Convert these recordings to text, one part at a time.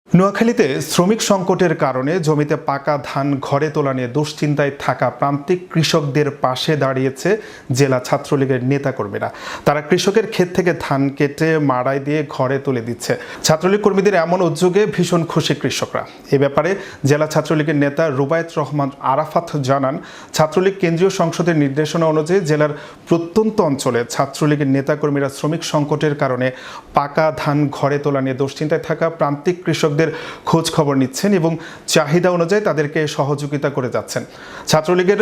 নোয়াখালীতে শ্রমিক সংকটের কারণে জমিতে পাকা ধান ঘরে তোলা নিয়ে দুশ্চিন্তায় থাকা প্রান্তিক কৃষকদের পাশে দাঁড়িয়েছে জেলা ছাত্রলীগের নেতাকর্মীরা। তারা কৃষকের ক্ষেত থেকে ধান কেটে মাড়াই দিয়ে ঘরে তুলে দিচ্ছে। ছাত্রলীগ কর্মীদের এমন উদ্যোগে ভীষণ খুশি কৃষকরা। এ ব্যাপারে জেলা ছাত্রলীগের নেতা রুবায়েত রহমান আরাফাত জানান, ছাত্রলীগ কেন্দ্রীয় সংসদের নির্দেশনা অনুযায়ী জেলার প্রত্যন্ত অঞ্চলে ছাত্রলীগের নেতাকর্মীরা শ্রমিক সংকটের কারণে পাকা ধান ঘরে তোলা নিয়ে দুশ্চিন্তায় থাকা প্রান্তিক কৃষকদের খোঁজ খবর নিচ্ছেন এবং চাহিদা অনুযায়ী তাদেরকে সহযোগিতা করে যাচ্ছেন। ছাত্রলীগের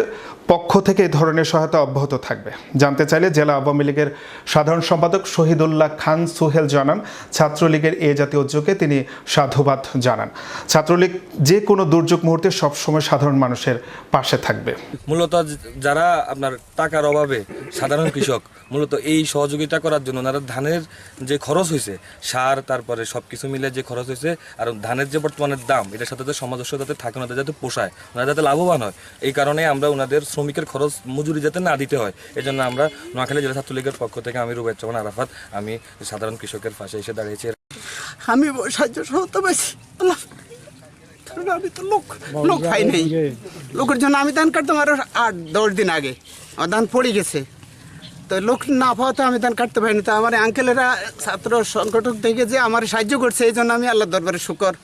পক্ষ থেকে এই ধরনের সহায়তা অব্যাহত থাকবে। জানতে চাইলে জেলা আওয়ামী লীগের সাধারণ সম্পাদক শহীদুল্লাহ খান সোহেল জানান, ছাত্রলীগের এই জাতীয় উদ্যোগে তিনি সাধুবাদ জানান। ছাত্রলীগ যে কোনো দুর্যোগ মুহূর্তে সবসময় সাধারণ মানুষের পাশে থাকবে। মূলত যারা আপনার টাকার অভাবে সাধারণ কৃষক মূলত এই সহযোগিতা করার জন্য ওনারা ধানের যে খরচ হয়েছে, সার তারপরে সবকিছু মিলে যে খরচ হয়েছে আর ধানের যে বর্তমানের দাম, এটার সাথে সামঞ্জস্য যাতে থাকে, ওনাদের যাতে পোষায়, ওনারা যাতে লাভবান হয়, এই কারণে আমরা ওনাদের শ্রমিকের খরচ মজুরি যাতে না দিতে হয়, এই জন্য আমরা নোয়াখালী জেলা ছাত্রলীগের পক্ষ থেকে আমি রুবায়েত রহমান আরাফাত আমি সাধারণ কৃষকের পাশে এসে দাঁড়িয়েছি। আমি সাহায্য সহতে পারছি, আমি তো লোক পাই নাই। লোকের জন্য আমি ধান কাটতাম আরো 8-10 দিন আগে, আমার ধান পড়ে গেছে, তো লোক না পাওয়াতে আমি ধান কাটতে পারিনি। তো আমার আঙ্কেলেরা ছাত্র সংগঠন থেকে যে আমার সাহায্য করছে, এই জন্য আমি আল্লাহর দরবারে শুকর।